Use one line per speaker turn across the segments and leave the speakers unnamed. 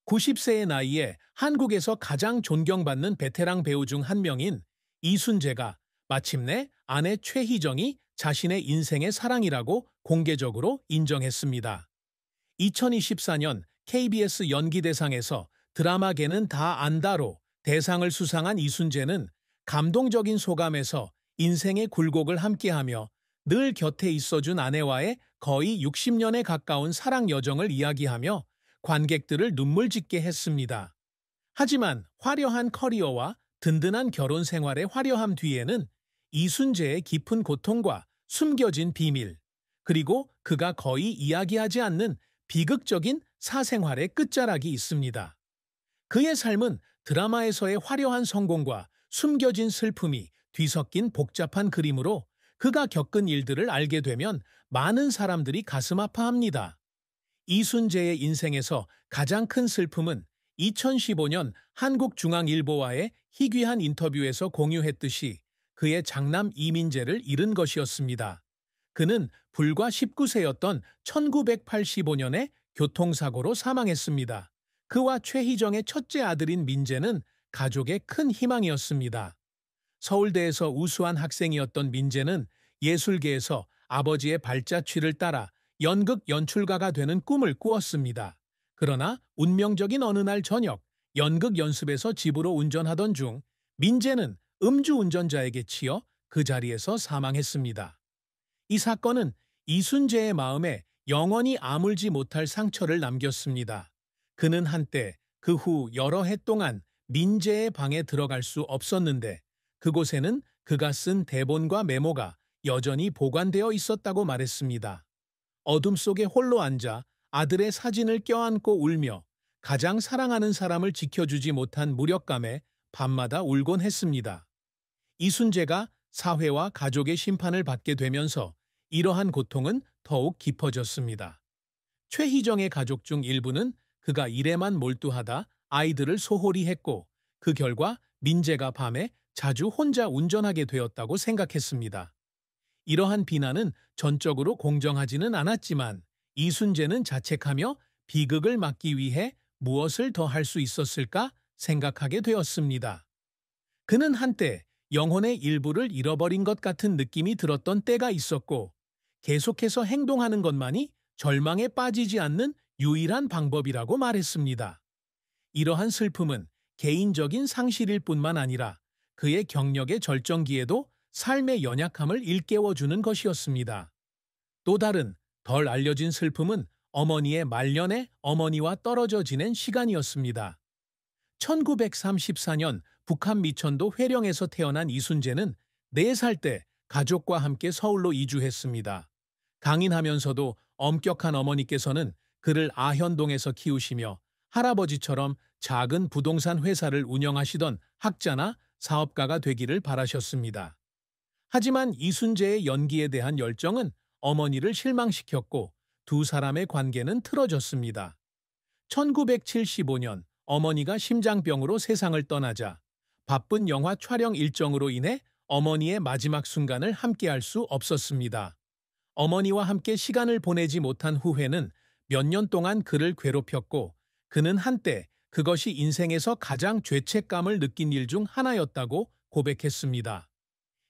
90세의 나이에 한국에서 가장 존경받는 베테랑 배우 중 한 명인 이순재가 마침내 아내 최희정이 자신의 인생의 사랑이라고 공개적으로 인정했습니다. 2024년 KBS 연기대상에서 드라마계는 다 안다로 대상을 수상한 이순재는 감동적인 소감에서 인생의 굴곡을 함께하며 늘 곁에 있어준 아내와의 거의 60년에 가까운 사랑 여정을 이야기하며 관객들을 눈물 짓게 했습니다. 하지만 화려한 커리어와 든든한 결혼 생활의 화려함 뒤에는 이순재의 깊은 고통과 숨겨진 비밀, 그리고 그가 거의 이야기하지 않는 비극적인 사생활의 끝자락이 있습니다. 그의 삶은 드라마에서의 화려한 성공과 숨겨진 슬픔이 뒤섞인 복잡한 그림으로 그가 겪은 일들을 알게 되면 많은 사람들이 가슴 아파합니다. 이순재의 인생에서 가장 큰 슬픔은 2015년 한국중앙일보와의 희귀한 인터뷰에서 공유했듯이 그의 장남 이민재를 잃은 것이었습니다. 그는 불과 19세였던 1985년에 교통사고로 사망했습니다. 그와 최희정의 첫째 아들인 민재는 가족의 큰 희망이었습니다. 서울대에서 우수한 학생이었던 민재는 예술계에서 아버지의 발자취를 따라 연극 연출가가 되는 꿈을 꾸었습니다. 그러나 운명적인 어느 날 저녁 연극 연습에서 집으로 운전하던 중 민재는 음주운전자에게 치여 그 자리에서 사망했습니다. 이 사건은 이순재의 마음에 영원히 아물지 못할 상처를 남겼습니다. 그는 한때 그 후 여러 해 동안 민재의 방에 들어갈 수 없었는데 그곳에는 그가 쓴 대본과 메모가 여전히 보관되어 있었다고 말했습니다. 어둠 속에 홀로 앉아 아들의 사진을 껴안고 울며 가장 사랑하는 사람을 지켜주지 못한 무력감에 밤마다 울곤 했습니다. 이순재가 사회와 가족의 심판을 받게 되면서 이러한 고통은 더욱 깊어졌습니다. 최희정의 가족 중 일부는 그가 일에만 몰두하다 아이들을 소홀히 했고 그 결과 민재가 밤에 자주 혼자 운전하게 되었다고 생각했습니다. 이러한 비난은 전적으로 공정하지는 않았지만 이순재는 자책하며 비극을 막기 위해 무엇을 더 할 수 있었을까 생각하게 되었습니다. 그는 한때 영혼의 일부를 잃어버린 것 같은 느낌이 들었던 때가 있었고 계속해서 행동하는 것만이 절망에 빠지지 않는 유일한 방법이라고 말했습니다. 이러한 슬픔은 개인적인 상실일 뿐만 아니라 그의 경력의 절정기에도 삶의 연약함을 일깨워주는 것이었습니다. 또 다른 덜 알려진 슬픔은 어머니의 말년에 어머니와 떨어져 지낸 시간이었습니다. 1934년 북한 미천도 회령에서 태어난 이순재는 4살 때 가족과 함께 서울로 이주했습니다. 강인하면서도 엄격한 어머니께서는 그를 아현동에서 키우시며 할아버지처럼 작은 부동산 회사를 운영하시던 학자나 사업가가 되기를 바라셨습니다. 하지만 이순재의 연기에 대한 열정은 어머니를 실망시켰고 두 사람의 관계는 틀어졌습니다. 1975년 어머니가 심장병으로 세상을 떠나자 바쁜 영화 촬영 일정으로 인해 어머니의 마지막 순간을 함께할 수 없었습니다. 어머니와 함께 시간을 보내지 못한 후회는 몇 년 동안 그를 괴롭혔고 그는 한때 그것이 인생에서 가장 죄책감을 느낀 일 중 하나였다고 고백했습니다.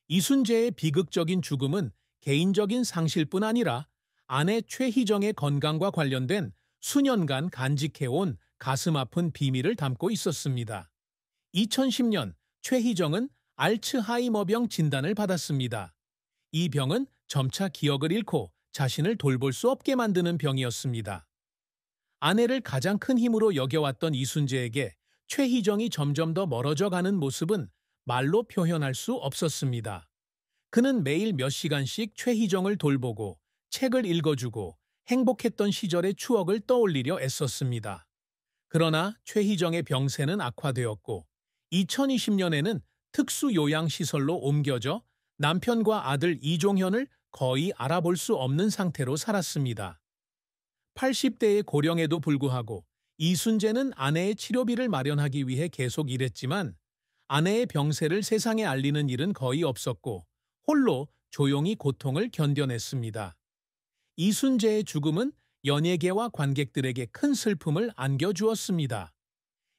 이순재의 비극적인 죽음은 개인적인 상실뿐 아니라 아내 최희정의 건강과 관련된 수년간 간직해온 가슴 아픈 비밀을 담고 있었습니다. 2010년 최희정은 알츠하이머병 진단을 받았습니다. 이 병은 점차 기억을 잃고 자신을 돌볼 수 없게 만드는 병이었습니다. 아내를 가장 큰 힘으로 여겨왔던 이순재에게 최희정이 점점 더 멀어져 가는 모습은 말로 표현할 수 없었습니다. 그는 매일 몇 시간씩 최희정을 돌보고 책을 읽어주고 행복했던 시절의 추억을 떠올리려 애썼습니다. 그러나 최희정의 병세는 악화되었고 2020년에는 특수요양시설로 옮겨져 남편과 아들 이종현을 거의 알아볼 수 없는 상태로 살았습니다. 80대의 고령에도 불구하고 이순재는 아내의 치료비를 마련하기 위해 계속 일했지만 아내의 병세를 세상에 알리는 일은 거의 없었고 홀로 조용히 고통을 견뎌냈습니다. 이순재의 죽음은 연예계와 관객들에게 큰 슬픔을 안겨주었습니다.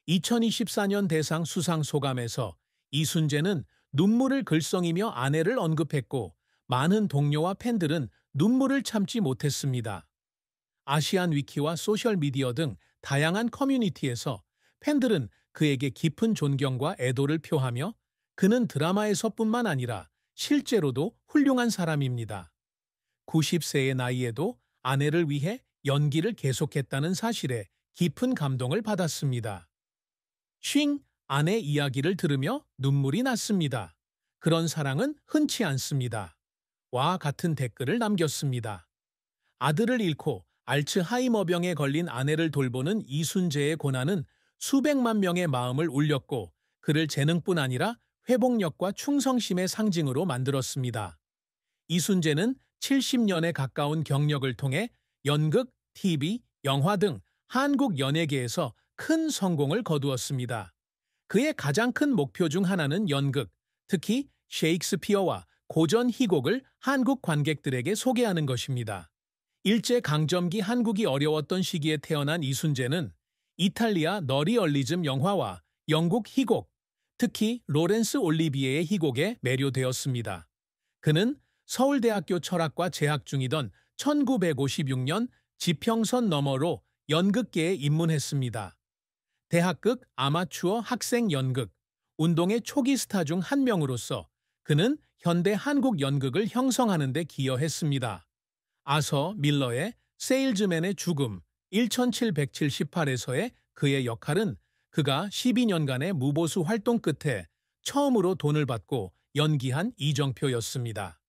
2024년 대상 수상 소감에서 이순재는 눈물을 글썽이며 아내를 언급했고 많은 동료와 팬들은 눈물을 참지 못했습니다. 아시안 위키와 소셜미디어 등 다양한 커뮤니티에서 팬들은 그에게 깊은 존경과 애도를 표하며 그는 드라마에서뿐만 아니라 실제로도 훌륭한 사람입니다. 90세의 나이에도 아내를 위해 연기를 계속했다는 사실에 깊은 감동을 받았습니다. 쉥 아내 이야기를 들으며 눈물이 났습니다. 그런 사랑은 흔치 않습니다. 와 같은 댓글을 남겼습니다. 아들을 잃고 알츠하이머병에 걸린 아내를 돌보는 이순재의 고난은 수백만 명의 마음을 울렸고 그를 재능뿐 아니라 회복력과 충성심의 상징으로 만들었습니다. 이순재는 70년에 가까운 경력을 통해 연극, TV, 영화 등 한국 연예계에서 큰 성공을 거두었습니다. 그의 가장 큰 목표 중 하나는 연극, 특히 셰익스피어와 고전 희곡을 한국 관객들에게 소개하는 것입니다. 일제강점기 한국이 어려웠던 시기에 태어난 이순재는 이탈리아 너리얼리즘 영화와 영국 희곡, 특히 로렌스 올리비에의 희곡에 매료되었습니다. 그는 서울대학교 철학과 재학 중이던 1956년 지평선 너머로 연극계에 입문했습니다. 대학극 아마추어 학생 연극, 운동의 초기 스타 중 한 명으로서 그는 현대 한국 연극을 형성하는 데 기여했습니다. 아서 밀러의 세일즈맨의 죽음 1778에서의 그의 역할은 그가 12년간의 무보수 활동 끝에 처음으로 돈을 받고 연기한 이정표였습니다.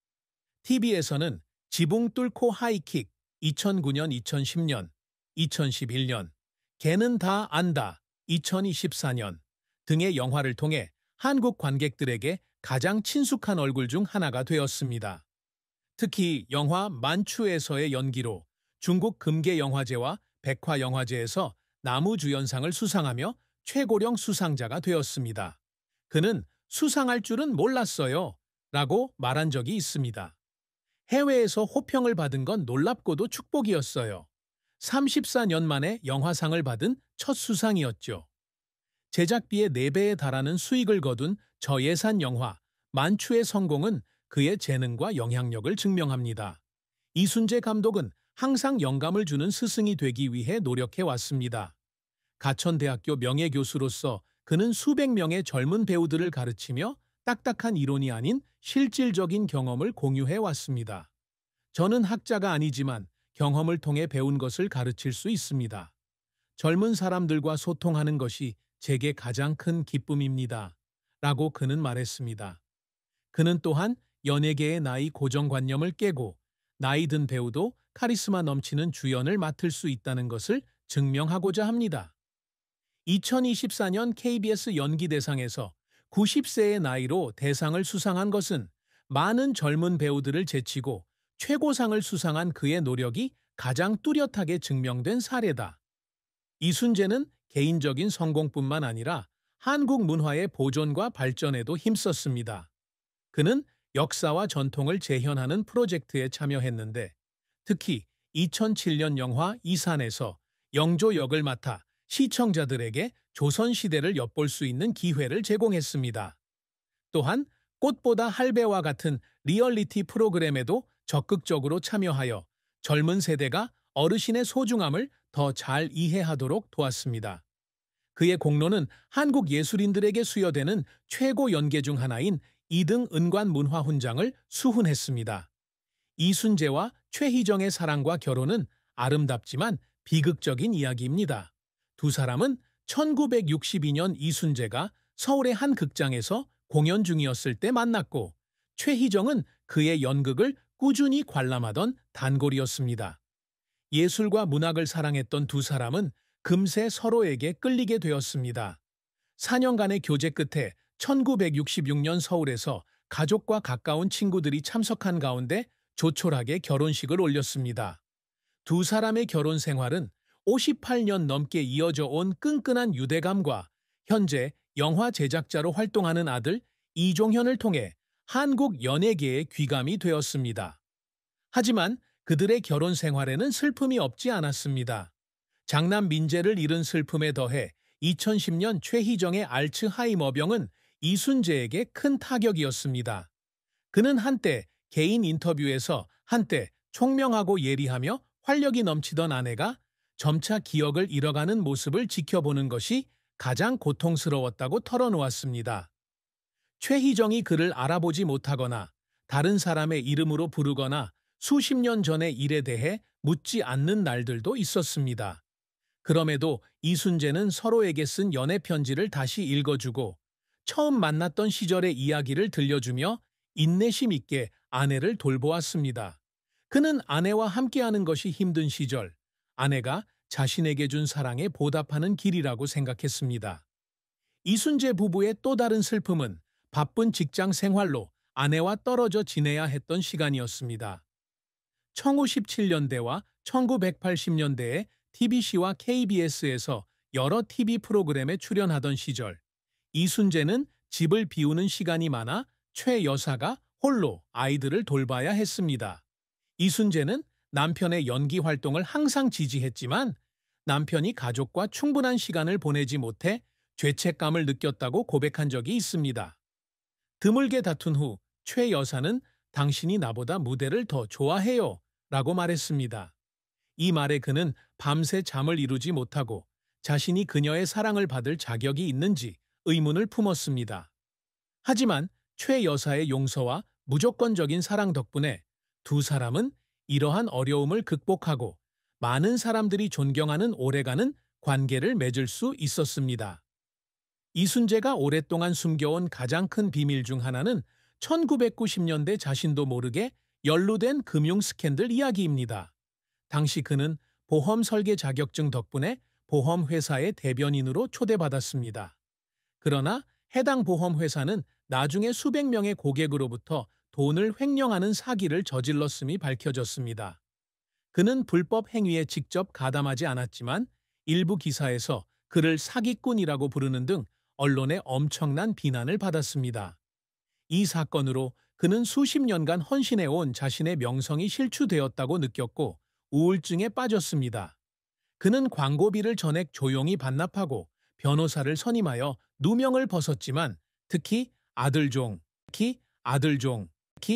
TV에서는 지붕 뚫고 하이킥 2009년, 2011년, 걔는 다 안다 2024년 등의 영화를 통해 한국 관객들에게 가장 친숙한 얼굴 중 하나가 되었습니다. 특히 영화 만추에서의 연기로 중국 금계영화제와 백화영화제에서 나무주연상을 수상하며 최고령 수상자가 되었습니다. 그는 수상할 줄은 몰랐어요 라고 말한 적이 있습니다. 해외에서 호평을 받은 건 놀랍고도 축복이었어요. 34년 만에 영화상을 받은 첫 수상이었죠. 제작비의 4배에 달하는 수익을 거둔 저예산 영화 만추의 성공은 그의 재능과 영향력을 증명합니다. 이순재 감독은 항상 영감을 주는 스승이 되기 위해 노력해왔습니다. 가천대학교 명예교수로서 그는 수백 명의 젊은 배우들을 가르치며 딱딱한 이론이 아닌 실질적인 경험을 공유해왔습니다. 저는 학자가 아니지만 경험을 통해 배운 것을 가르칠 수 있습니다. 젊은 사람들과 소통하는 것이 제게 가장 큰 기쁨입니다. 라고 그는 말했습니다. 그는 또한 연예계의 나이 고정관념을 깨고 나이 든 배우도 카리스마 넘치는 주연을 맡을 수 있다는 것을 증명하고자 합니다. 2024년 KBS 연기대상에서 90세의 나이로 대상을 수상한 것은 많은 젊은 배우들을 제치고 최고상을 수상한 그의 노력이 가장 뚜렷하게 증명된 사례다. 이순재는 개인적인 성공뿐만 아니라 한국 문화의 보존과 발전에도 힘썼습니다. 그는 역사와 전통을 재현하는 프로젝트에 참여했는데 특히 2007년 영화 이산에서 영조 역을 맡아 시청자들에게 조선시대를 엿볼 수 있는 기회를 제공했습니다. 또한 꽃보다 할배와 같은 리얼리티 프로그램에도 적극적으로 참여하여 젊은 세대가 어르신의 소중함을 더 잘 이해하도록 도왔습니다. 그의 공로는 한국 예술인들에게 수여되는 최고 연계 중 하나인 2등 은관문화훈장을 수훈했습니다. 이순재와 최희정의 사랑과 결혼은 아름답지만 비극적인 이야기입니다. 두 사람은 1962년 이순재가 서울의 한 극장에서 공연 중이었을 때 만났고 최희정은 그의 연극을 꾸준히 관람하던 단골이었습니다. 예술과 문학을 사랑했던 두 사람은 금세 서로에게 끌리게 되었습니다. 4년간의 교제 끝에 1966년 서울에서 가족과 가까운 친구들이 참석한 가운데 조촐하게 결혼식을 올렸습니다. 두 사람의 결혼 생활은 58년 넘게 이어져 온 끈끈한 유대감과 현재 영화 제작자로 활동하는 아들 이종현을 통해 한국 연예계의 귀감이 되었습니다. 하지만 그들의 결혼 생활에는 슬픔이 없지 않았습니다. 장남 민재를 잃은 슬픔에 더해 2010년 최희정의 알츠하이머병은 이순재에게 큰 타격이었습니다. 그는 한때 개인 인터뷰에서 한때 총명하고 예리하며 활력이 넘치던 아내가 점차 기억을 잃어가는 모습을 지켜보는 것이 가장 고통스러웠다고 털어놓았습니다. 최희정이 그를 알아보지 못하거나 다른 사람의 이름으로 부르거나 수십 년 전의 일에 대해 묻지 않는 날들도 있었습니다. 그럼에도 이순재는 서로에게 쓴 연애 편지를 다시 읽어주고 처음 만났던 시절의 이야기를 들려주며 인내심 있게 아내를 돌보았습니다. 그는 아내와 함께하는 것이 힘든 시절, 아내가 자신에게 준 사랑에 보답하는 길이라고 생각했습니다. 이순재 부부의 또 다른 슬픔은 바쁜 직장 생활로 아내와 떨어져 지내야 했던 시간이었습니다. 1917년대와 1980년대에 TBC와 KBS에서 여러 TV 프로그램에 출연하던 시절, 이순재는 집을 비우는 시간이 많아 최 여사가 홀로 아이들을 돌봐야 했습니다. 이순재는 남편의 연기 활동을 항상 지지했지만 남편이 가족과 충분한 시간을 보내지 못해 죄책감을 느꼈다고 고백한 적이 있습니다. 드물게 다툰 후 최 여사는 당신이 나보다 무대를 더 좋아해요 라고 말했습니다. 이 말에 그는 밤새 잠을 이루지 못하고 자신이 그녀의 사랑을 받을 자격이 있는지 의문을 품었습니다. 하지만 최 여사의 용서와 무조건적인 사랑 덕분에 두 사람은 이러한 어려움을 극복하고 많은 사람들이 존경하는 오래가는 관계를 맺을 수 있었습니다. 이순재가 오랫동안 숨겨온 가장 큰 비밀 중 하나는 1990년대 자신도 모르게 연루된 금융 스캔들 이야기입니다. 당시 그는 보험 설계 자격증 덕분에 보험회사의 대변인으로 초대받았습니다. 그러나 해당 보험회사는 나중에 수백 명의 고객으로부터 돈을 횡령하는 사기를 저질렀음이 밝혀졌습니다. 그는 불법 행위에 직접 가담하지 않았지만 일부 기사에서 그를 사기꾼이라고 부르는 등 언론의 엄청난 비난을 받았습니다. 이 사건으로 그는 수십 년간 헌신해온 자신의 명성이 실추되었다고 느꼈고 우울증에 빠졌습니다. 그는 광고비를 전액 조용히 반납하고 변호사를 선임하여 누명을 벗었지만 특히 아들종